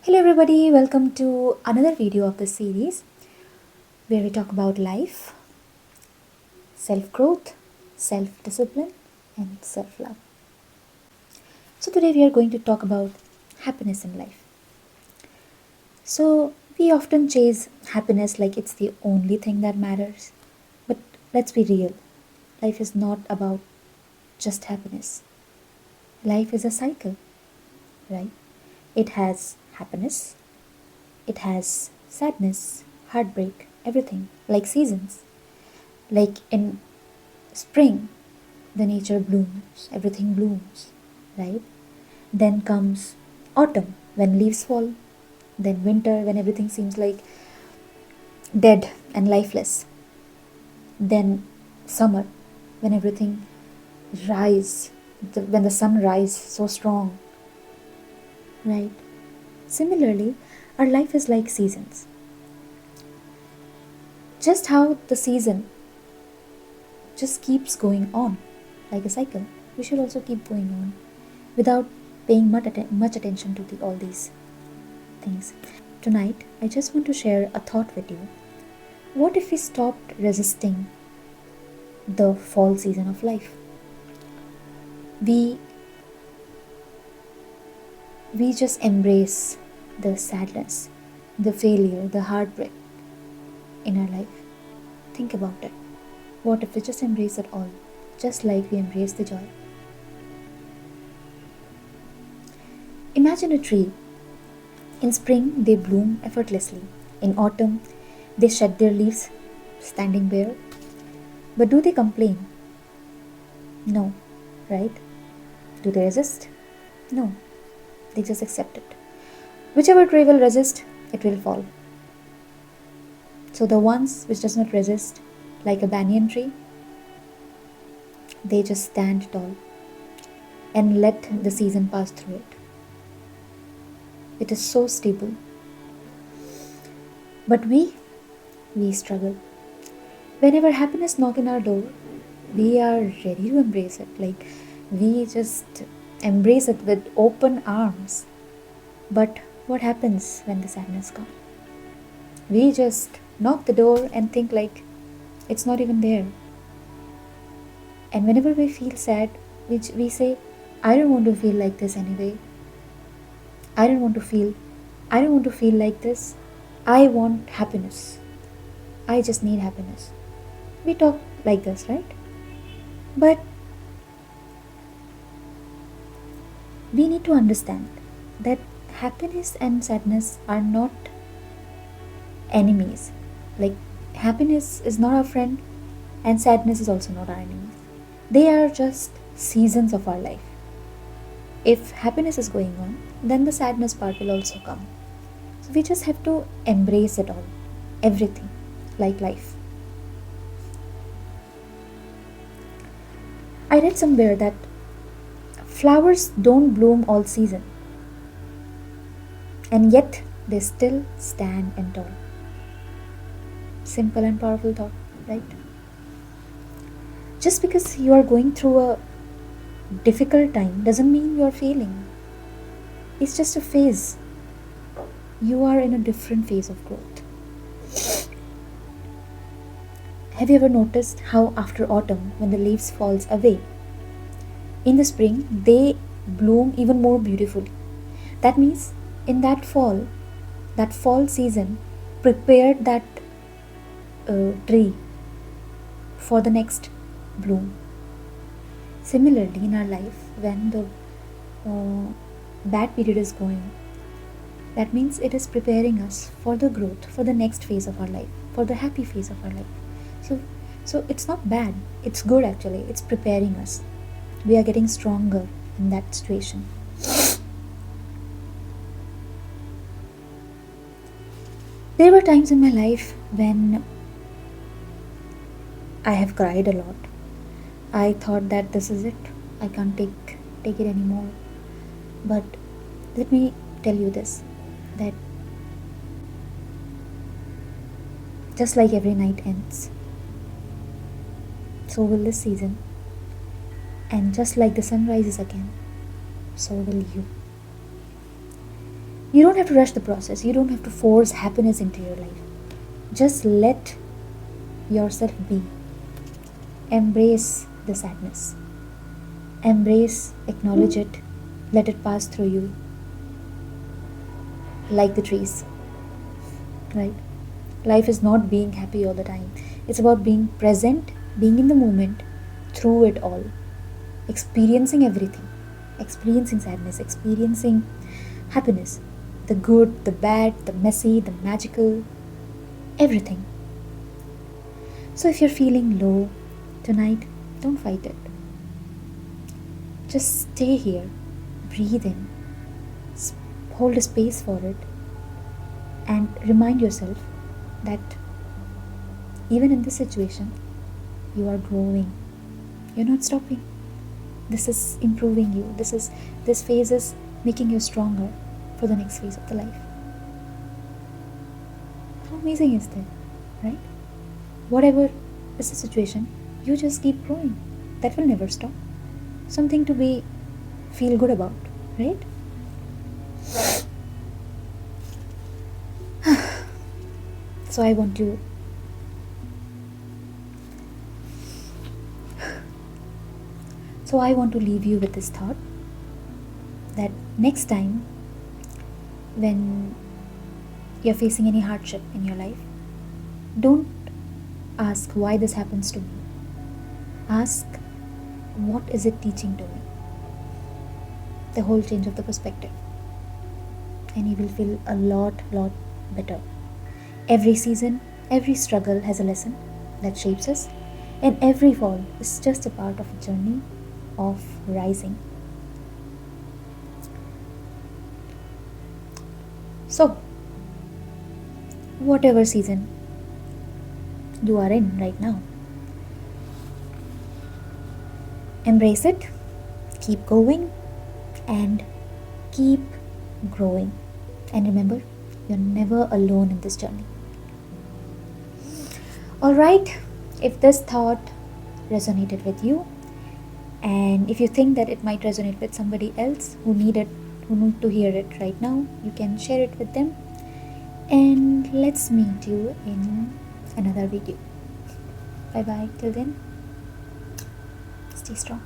Hello, everybody, welcome to another video of this series where we talk about life, self growth, self discipline, and self love. So, today we are going to talk about happiness in life. So, we often chase happiness like it's the only thing that matters. But let's be real, life is not about just happiness, life is a cycle, right? It has happiness, it has sadness, heartbreak, everything, like seasons. Like in spring, the nature blooms, everything blooms, right? Then comes autumn, when leaves fall. Then winter, when everything seems like dead and lifeless. Then summer, when everything rise, when the sun rises so strong, right? Similarly, our life is like seasons. Just how the season just keeps going on, like a cycle, we should also keep going on without paying much attention to all these things. Tonight, I just want to share a thought with you. What if we stopped resisting the fall season of life? We just embrace the sadness, the failure, the heartbreak in our life. Think about it. What if we just embrace it all, just like we embrace the joy? Imagine a tree. In spring, they bloom effortlessly. In autumn, they shed their leaves, standing bare. But do they complain? No, right? Do they resist? No, they just accept it. Whichever tree will resist, it will fall. So the ones which does not resist, like a banyan tree, they just stand tall and let the season pass through it. It is so stable. But we struggle. Whenever happiness knocks in our door, we are ready to embrace it. Like we just embrace it with open arms. But what happens when the sadness comes? We just knock the door and think like it's not even there. And whenever we feel sad, we say, I don't want to feel like this anyway. I don't want to feel like this. I want happiness. I just need happiness. We talk like this, right? But we need to understand that happiness and sadness are not enemies. Like happiness is not our friend and sadness is also not our enemy. They are just seasons of our life. If happiness is going on, then the sadness part will also come. So we just have to embrace it all, everything, like life. I read somewhere that flowers don't bloom all season, and yet they still stand and tall. Simple and powerful thought, right? Just because you are going through a difficult time doesn't mean you are failing. It's just a phase. You are in a different phase of growth. Have you ever noticed how after autumn, when the leaves falls away, in the spring they bloom even more beautifully? That means in that fall season prepared that tree for the next bloom. Similarly, in our life, when the bad period is going, that means it is preparing us for the growth, for the next phase of our life, for the happy phase of our life. So it's not bad, it's good actually. It's preparing us. We are getting stronger in that situation. There were times in my life when I have cried a lot. I thought that this is it. I can't take it anymore. But let me tell you this, that just like every night ends, so will this season. And just like the sun rises again, so will you. You don't have to rush the process, you don't have to force happiness into your life. Just let yourself be. Embrace the sadness. Embrace, acknowledge it, let it pass through you like the trees, right? Life is not being happy all the time. It's about being present, being in the moment, through it all, experiencing everything, experiencing sadness, experiencing happiness, the good, the bad, the messy, the magical, everything. So if you're feeling low tonight, don't fight it. Just stay here, breathe in, hold a space for it, and remind yourself that even in this situation, you are growing. You're not stopping. This is improving you. This phase is making you stronger for the next phase of the life. How amazing is that, right? Whatever is the situation, you just keep growing. That will never stop. Something to be feel good about, right? So I want to leave you with this thought that next time when you're facing any hardship in your life, don't ask why this happens to me. Ask, what is it teaching to me? The whole change of the perspective. And you will feel a lot better. Every season, every struggle has a lesson that shapes us, and every fall is just a part of a journey of rising. So, whatever season you are in right now, embrace it, keep going, and keep growing. And remember, you're never alone in this journey. Alright, if this thought resonated with you, and if you think that it might resonate with somebody else who need to hear it right now, you can share it with them. And let's meet you in another video. Bye bye. Till then, stay strong.